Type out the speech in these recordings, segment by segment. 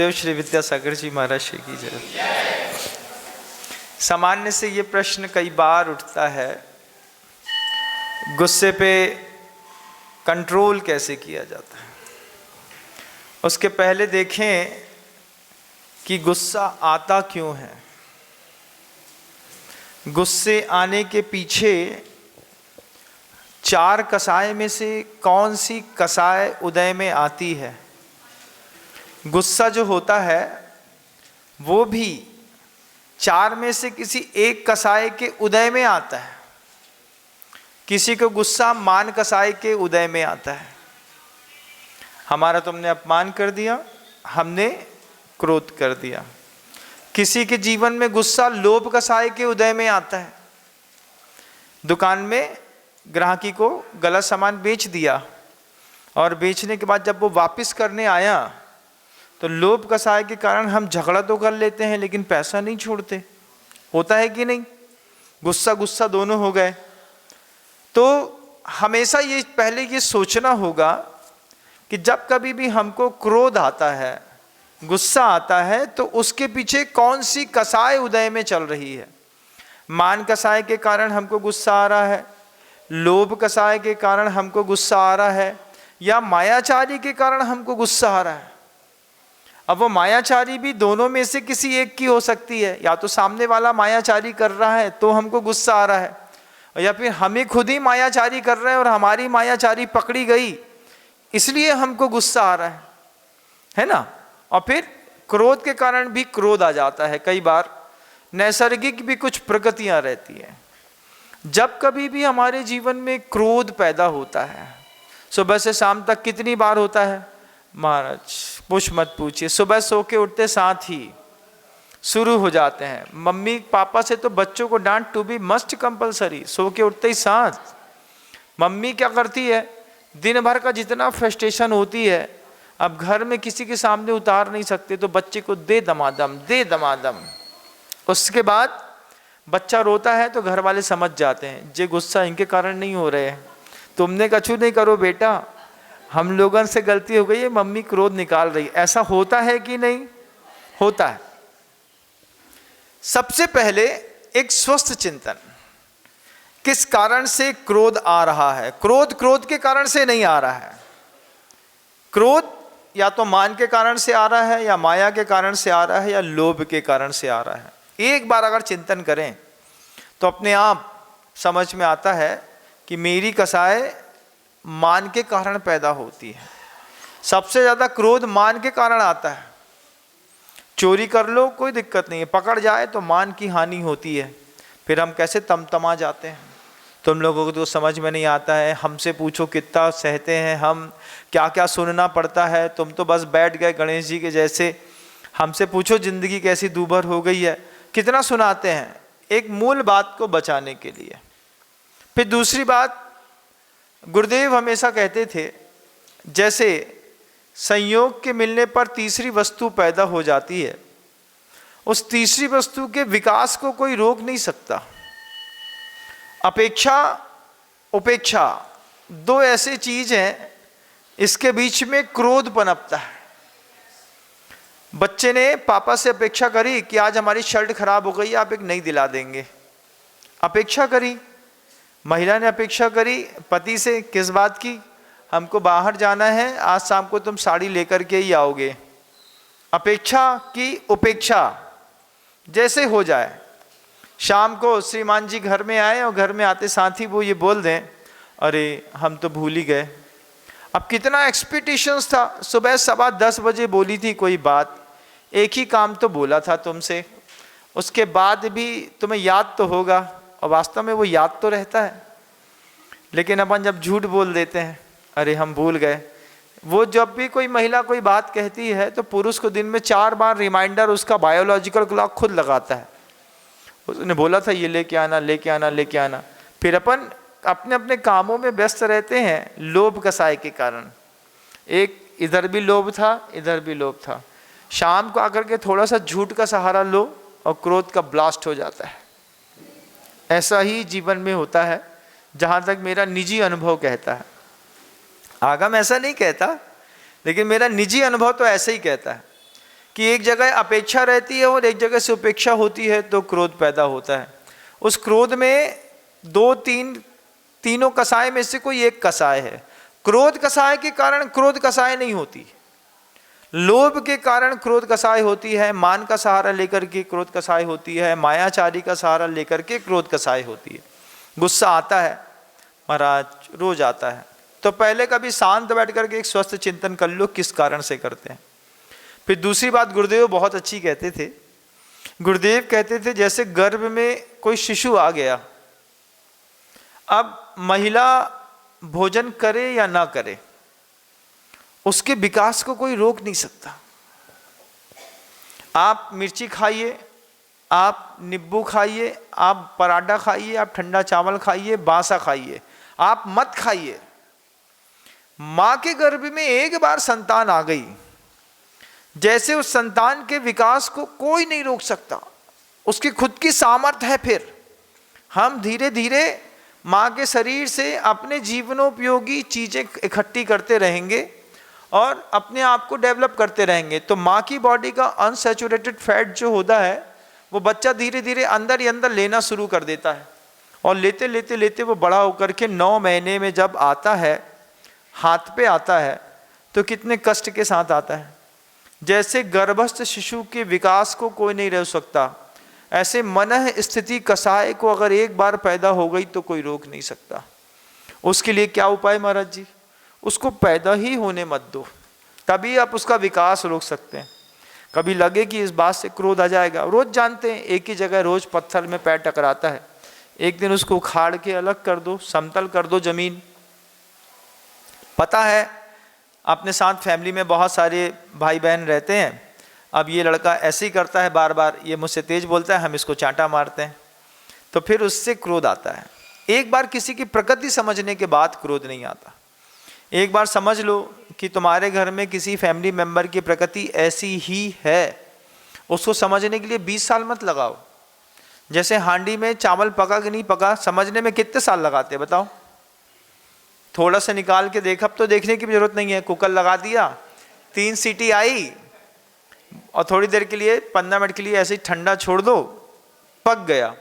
गुरुदेव श्री विद्यासागर जी महाराज श्री की जय। सामान्य से ये प्रश्न कई बार उठता है, गुस्से पे कंट्रोल कैसे किया जाता है। उसके पहले देखें कि गुस्सा आता क्यों है। गुस्से आने के पीछे चार कसाय में से कौन सी कसाय उदय में आती है। गुस्सा जो होता है वो भी चार में से किसी एक कसाय के उदय में आता है। किसी को गुस्सा मान कसाय के उदय में आता है। हमारा तुमने अपमान कर दिया, हमने क्रोध कर दिया। किसी के जीवन में गुस्सा लोभ कसाय के उदय में आता है। दुकान में ग्राहकी को गलत सामान बेच दिया और बेचने के बाद जब वो वापस करने आया तो लोभ कसाय के कारण हम झगड़ा तो कर लेते हैं लेकिन पैसा नहीं छोड़ते। होता है कि नहीं? गुस्सा गुस्सा दोनों हो गए। तो हमेशा ये पहले ये सोचना होगा कि जब कभी भी हमको क्रोध आता है, गुस्सा आता है, तो उसके पीछे कौन सी कसाय उदय में चल रही है। मान कसाय के कारण हमको गुस्सा आ रहा है, लोभ कसाय के कारण हमको गुस्सा आ रहा है, या मायाचारी के कारण हमको गुस्सा आ रहा है। अब वो मायाचारी भी दोनों में से किसी एक की हो सकती है। या तो सामने वाला मायाचारी कर रहा है तो हमको गुस्सा आ रहा है, या फिर हमें खुद ही मायाचारी कर रहे हैं और हमारी मायाचारी पकड़ी गई इसलिए हमको गुस्सा आ रहा है ना। और फिर क्रोध के कारण भी क्रोध आ जाता है। कई बार नैसर्गिक भी कुछ प्रकृतियां रहती हैं। जब कभी भी हमारे जीवन में क्रोध पैदा होता है, सुबह से शाम तक कितनी बार होता है महाराज, कुछ मत पूछिए। सुबह सो के उठते साथ ही शुरू हो जाते हैं। मम्मी पापा से तो बच्चों को डांट टू बी मस्ट कंपलसरी। सो के उठते ही साथ मम्मी क्या करती है, दिन भर का जितना फ्रस्ट्रेशन होती है अब घर में किसी के सामने उतार नहीं सकते तो बच्चे को दे दमादम दे दमादम। उसके बाद बच्चा रोता है तो घर वाले समझ जाते हैं ये गुस्सा इनके कारण नहीं हो रहे हैं, तुमने कछु नहीं करो बेटा, हम लोगों से गलती हो गई है, मम्मी क्रोध निकाल रही। ऐसा होता है कि नहीं होता है। सबसे पहले एक स्वस्थ चिंतन, किस कारण से क्रोध आ रहा है। क्रोध क्रोध के कारण से नहीं आ रहा है। क्रोध या तो मान के कारण से आ रहा है, या माया के कारण से आ रहा है, या लोभ के कारण से आ रहा है। एक बार अगर चिंतन करें तो अपने आप समझ में आता है कि मेरी कसाय मान के कारण पैदा होती है। सबसे ज्यादा क्रोध मान के कारण आता है। चोरी कर लो कोई दिक्कत नहीं है, पकड़ जाए तो मान की हानि होती है, फिर हम कैसे तमतमा जाते हैं। तुम लोगों को तो समझ में नहीं आता है, हमसे पूछो कितना सहते हैं हम, क्या क्या सुनना पड़ता है। तुम तो बस बैठ गए गणेश जी के जैसे, हमसे पूछो जिंदगी कैसी दूभर हो गई है, कितना सुनाते हैं एक मूल बात को बचाने के लिए। फिर दूसरी बात, गुरुदेव हमेशा कहते थे जैसे संयोग के मिलने पर तीसरी वस्तु पैदा हो जाती है, उस तीसरी वस्तु के विकास को कोई रोक नहीं सकता। अपेक्षा उपेक्षा दो ऐसी चीज हैं, इसके बीच में क्रोध पनपता है। बच्चे ने पापा से अपेक्षा करी कि आज हमारी शर्ट खराब हो गई, आप एक नई दिला देंगे, अपेक्षा करी। महिला ने अपेक्षा करी पति से, किस बात की, हमको बाहर जाना है, आज शाम को तुम साड़ी लेकर के ही आओगे। अपेक्षा की उपेक्षा जैसे हो जाए। शाम को श्रीमान जी घर में आए और घर में आते साथ ही वो ये बोल दें, अरे हम तो भूल ही गए। अब कितना एक्सपेक्टेशंस था, सुबह 10:15 बजे बोली थी कोई बात, एक ही काम तो बोला था तुमसे, उसके बाद भी तुम्हें याद तो होगा। और वास्तव में वो याद तो रहता है, लेकिन अपन जब झूठ बोल देते हैं, अरे हम भूल गए। वो जब भी कोई महिला कोई बात कहती है तो पुरुष को दिन में 4 बार रिमाइंडर उसका बायोलॉजिकल क्लॉक खुद लगाता है। उसने बोला था ये लेके आना लेके आना लेके आना। फिर अपन अपने अपने कामों में व्यस्त रहते हैं लोभ कसाय के कारण। एक इधर भी लोभ था, इधर भी लोभ था। शाम को आकर के थोड़ा सा झूठ का सहारा लो और क्रोध का ब्लास्ट हो जाता है। ऐसा ही जीवन में होता है, जहाँ तक मेरा निजी अनुभव कहता है। आगम ऐसा नहीं कहता, लेकिन मेरा निजी अनुभव तो ऐसे ही कहता है कि एक जगह अपेक्षा रहती है और एक जगह से उपेक्षा होती है तो क्रोध पैदा होता है। उस क्रोध में तीनों कसाय में से कोई एक कसाय है। क्रोध कसाय के कारण क्रोध कसाय नहीं होती, लोभ के कारण क्रोध कसाय होती है, मान का सहारा लेकर के क्रोध कसाय होती है, मायाचारी का सहारा लेकर के क्रोध कसाय होती है। गुस्सा आता है महाराज, रोज आता है, तो पहले कभी शांत बैठ करके एक स्वस्थ चिंतन कर लो किस कारण से करते हैं। फिर दूसरी बात गुरुदेव बहुत अच्छी कहते थे। गुरुदेव कहते थे जैसे गर्भ में कोई शिशु आ गया, अब महिला भोजन करे या ना करे, उसके विकास को कोई रोक नहीं सकता। आप मिर्ची खाइए, आप नींबू खाइए, आप पराठा खाइए, आप ठंडा चावल खाइए, बासा खाइए, आप मत खाइए। मां के गर्भ में एक बार संतान आ गई, जैसे उस संतान के विकास को कोई नहीं रोक सकता, उसकी खुद की सामर्थ्य है। फिर हम धीरे धीरे मां के शरीर से अपने जीवनोपयोगी चीजें इकट्ठी करते रहेंगे और अपने आप को डेवलप करते रहेंगे। तो माँ की बॉडी का अनसैचुरेटेड फैट जो होता है वो बच्चा धीरे धीरे अंदर ही अंदर लेना शुरू कर देता है, और लेते लेते लेते वो बड़ा होकर के 9 महीने में जब आता है, हाथ पे आता है, तो कितने कष्ट के साथ आता है। जैसे गर्भस्थ शिशु के विकास को कोई नहीं रोक सकता, ऐसे मनः स्थिति कसाय को अगर एक बार पैदा हो गई तो कोई रोक नहीं सकता। उसके लिए क्या उपाय महाराज जी? उसको पैदा ही होने मत दो, तभी आप उसका विकास रोक सकते हैं। कभी लगे कि इस बात से क्रोध आ जाएगा, रोज जानते हैं एक ही जगह रोज पत्थर में पैर टकराता है, एक दिन उसको उखाड़ के अलग कर दो, समतल कर दो जमीन। पता है अपने साथ फैमिली में बहुत सारे भाई बहन रहते हैं, अब ये लड़का ऐसे ही करता है बार बार, ये मुझसे तेज बोलता है, हम इसको चांटा मारते हैं, तो फिर उससे क्रोध आता है। एक बार किसी की प्रकृति समझने के बाद क्रोध नहीं आता। एक बार समझ लो कि तुम्हारे घर में किसी फैमिली मेंबर की प्रकृति ऐसी ही है, उसको समझने के लिए 20 साल मत लगाओ। जैसे हांडी में चावल पका कि नहीं पका समझने में कितने साल लगाते हैं बताओ? थोड़ा सा निकाल के देखा, अब तो देखने की भी जरूरत नहीं है, कुकर लगा दिया, 3 सीटी आई और थोड़ी देर के लिए 15 मिनट के लिए ऐसे ही ठंडा छोड़ दो, पक गया।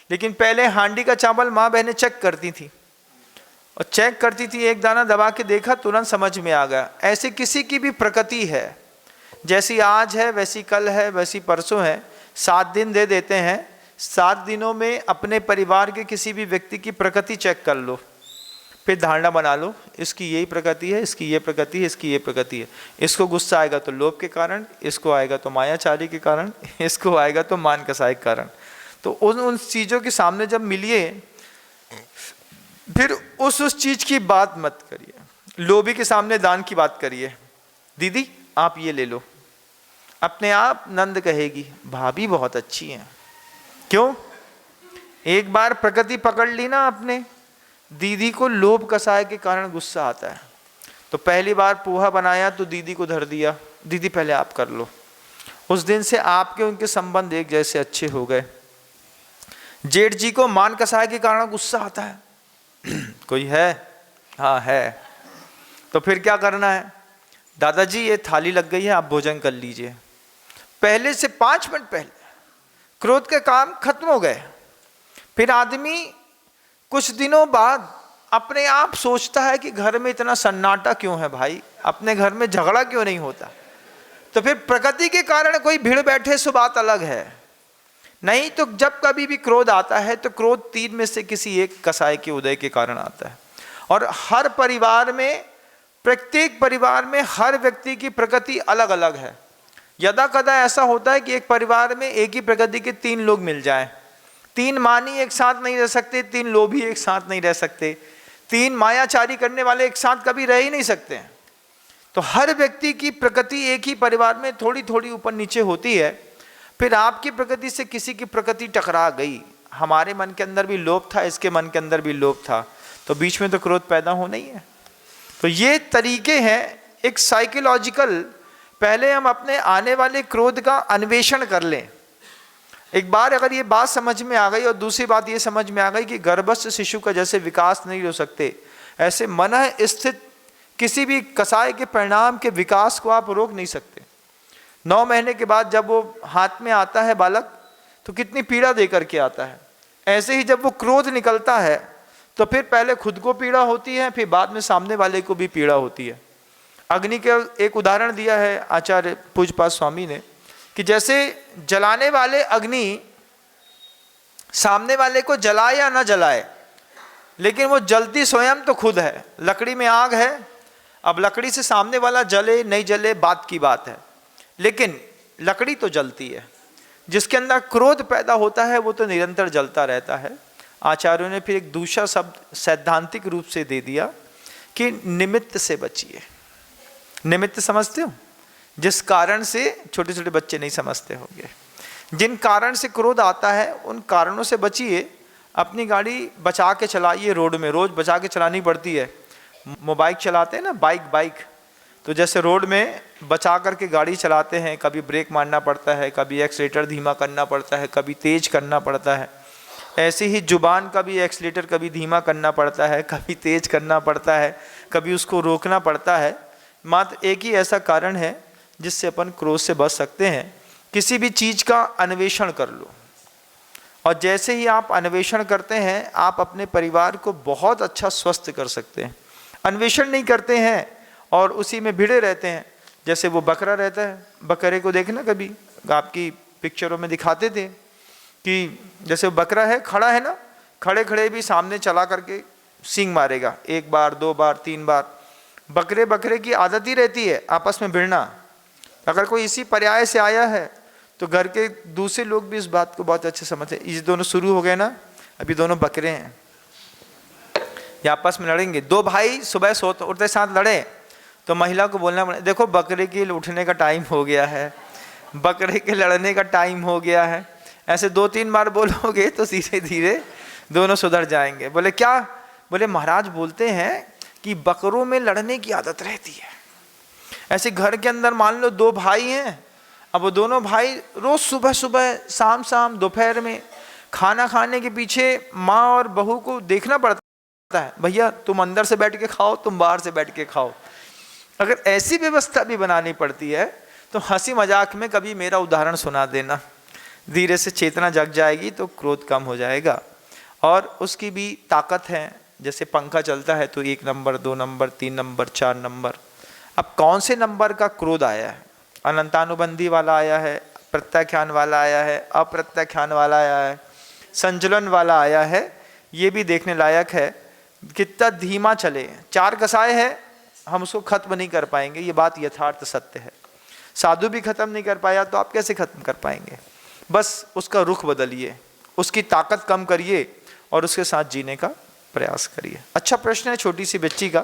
लेकिन पहले हांडी का चावल माँ बहनें चेक करती थी, और चेक करती थी, एक दाना दबा के देखा, तुरंत समझ में आ गया। ऐसे किसी की भी प्रकृति है, जैसी आज है वैसी कल है वैसी परसों है। 7 दिन दे देते हैं, 7 दिनों में अपने परिवार के किसी भी व्यक्ति की प्रकृति चेक कर लो, फिर धारणा बना लो इसकी यही प्रकृति है, इसकी ये प्रकृति है, इसकी ये प्रकृति है। इसको गुस्सा आएगा तो लोभ के कारण, इसको आएगा तो मायाचारी के कारण, इसको आएगा तो मान कसाई के कारण। तो उन चीज़ों के सामने जब मिलिए, फिर उस चीज की बात मत करिए। लोभी के सामने दान की बात करिए, दीदी आप ये ले लो, अपने आप नंद कहेगी भाभी बहुत अच्छी हैं। क्यों? एक बार प्रकृति पकड़ ली ना आपने। दीदी को लोभ कसाय के कारण गुस्सा आता है, तो पहली बार पोहा बनाया तो दीदी को धर दिया, दीदी पहले आप कर लो। उस दिन से आपके उनके संबंध एक जैसे अच्छे हो गए। जेठ जी को मान कसाय के कारण गुस्सा आता है, कोई है? हाँ है। तो फिर क्या करना है? दादाजी ये थाली लग गई है, आप भोजन कर लीजिए। पहले से 5 मिनट पहले क्रोध के काम खत्म हो गए। फिर आदमी कुछ दिनों बाद अपने आप सोचता है कि घर में इतना सन्नाटा क्यों है भाई, अपने घर में झगड़ा क्यों नहीं होता। तो फिर प्रकृति के कारण कोई भीड़ बैठे सो बात अलग है, नहीं तो जब कभी भी क्रोध आता है तो क्रोध 3 में से किसी एक कसाय के उदय के कारण आता है। और हर परिवार में, प्रत्येक परिवार में हर व्यक्ति की प्रकृति अलग अलग है। यदा कदा ऐसा होता है कि एक परिवार में एक ही प्रकृति के 3 लोग मिल जाएं। 3 मानी एक साथ नहीं रह सकते, 3 लोभी एक साथ नहीं रह सकते, 3 मायाचारी करने वाले एक साथ कभी रह ही नहीं सकते हैं। तो हर व्यक्ति की प्रकृति एक ही परिवार में थोड़ी थोड़ी ऊपर नीचे होती है। फिर आपकी प्रकृति से किसी की प्रकृति टकरा गई, हमारे मन के अंदर भी लोभ था, इसके मन के अंदर भी लोभ था, तो बीच में तो क्रोध पैदा होना ही है। तो ये तरीके हैं एक साइकोलॉजिकल। पहले हम अपने आने वाले क्रोध का अन्वेषण कर लें। एक बार अगर ये बात समझ में आ गई, और दूसरी बात ये समझ में आ गई कि गर्भस्थ शिशु का जैसे विकास नहीं हो सकते, ऐसे मन स्थित किसी भी कसाय के परिणाम के विकास को आप रोक नहीं सकते। 9 महीने के बाद जब वो हाथ में आता है बालक, तो कितनी पीड़ा दे करके आता है। ऐसे ही जब वो क्रोध निकलता है तो फिर पहले खुद को पीड़ा होती है, फिर बाद में सामने वाले को भी पीड़ा होती है। अग्नि का एक उदाहरण दिया है आचार्य पूज्यपाद स्वामी ने, कि जैसे जलाने वाले अग्नि सामने वाले को जलाए या ना जलाए, लेकिन वो जलती स्वयं तो खुद है। लकड़ी में आग है, अब लकड़ी से सामने वाला जले नहीं जले बात की बात है, लेकिन लकड़ी तो जलती है। जिसके अंदर क्रोध पैदा होता है वो तो निरंतर जलता रहता है। आचार्यों ने फिर एक दूसरा शब्द सैद्धांतिक रूप से दे दिया कि निमित्त से बचिए। निमित्त समझते हो? जिस कारण से, छोटे छोटे बच्चे नहीं समझते होंगे, जिन कारण से क्रोध आता है उन कारणों से बचिए। अपनी गाड़ी बचा के चलाइए, रोड में रोज बचा के चलानी पड़ती है। मोबाइल चलाते हैं ना, बाइक, तो जैसे रोड में बचा करके गाड़ी चलाते हैं, कभी ब्रेक मारना पड़ता है, कभी एक्सीलेटर धीमा करना पड़ता है, कभी तेज करना पड़ता है। ऐसे ही जुबान का भी एक्सीलेटर कभी धीमा करना पड़ता है, कभी तेज करना पड़ता है, कभी उसको रोकना पड़ता है। मात्र एक ही ऐसा कारण है जिससे अपन क्रोध से बच सकते हैं। किसी भी चीज़ का अन्वेषण कर लो, और जैसे ही आप अन्वेषण करते हैं आप अपने परिवार को बहुत अच्छा स्वस्थ कर सकते हैं। अन्वेषण नहीं करते हैं और उसी में भिड़े रहते हैं। जैसे वो बकरा रहता है, बकरे को देखना, कभी आपकी पिक्चरों में दिखाते थे कि जैसे वो बकरा है, खड़ा है ना, खड़े खड़े भी सामने चला करके सींग मारेगा, 1 बार 2 बार 3 बार। बकरे की आदत ही रहती है आपस में भिड़ना। अगर कोई इसी पर्याय से आया है तो घर के दूसरे लोग भी इस बात को बहुत अच्छे समझते हैं। ये दोनों शुरू हो गए ना, अभी दोनों बकरे हैं, ये आपस में लड़ेंगे। 2 भाई सुबह सोते उठते साथ लड़े तो महिला को बोलना पड़े, देखो बकरे के उठने का टाइम हो गया है, बकरे के लड़ने का टाइम हो गया है। ऐसे 2-3 बार बोलोगे तो धीरे धीरे दोनों सुधर जाएंगे। बोले क्या? बोले महाराज बोलते हैं कि बकरों में लड़ने की आदत रहती है। ऐसे घर के अंदर मान लो 2 भाई हैं, अब वो दोनों भाई रोज सुबह सुबह, शाम शाम, दोपहर में खाना खाने के पीछे माँ और बहू को देखना पड़ता है, भैया तुम अंदर से बैठ के खाओ, तुम बाहर से बैठ के खाओ। अगर ऐसी व्यवस्था भी बनानी पड़ती है तो हंसी मजाक में कभी मेरा उदाहरण सुना देना, धीरे से चेतना जग जाएगी तो क्रोध कम हो जाएगा। और उसकी भी ताकत है। जैसे पंखा चलता है तो 1 नंबर, 2 नंबर, 3 नंबर, 4 नंबर। अब कौन से नंबर का क्रोध आया है? अनंतानुबंधी वाला आया है, प्रत्याख्यान वाला आया है, अप्रत्याख्यान वाला आया है, संचलन वाला आया है, ये भी देखने लायक है। कितना धीमा चले, 4 कसाय है, हम उसको खत्म नहीं कर पाएंगे, ये बात यथार्थ सत्य है। साधु भी खत्म नहीं कर पाया तो आप कैसे खत्म कर पाएंगे? बस उसका रुख बदलिए, उसकी ताकत कम करिए और उसके साथ जीने का प्रयास करिए। अच्छा प्रश्न है छोटी सी बच्ची का।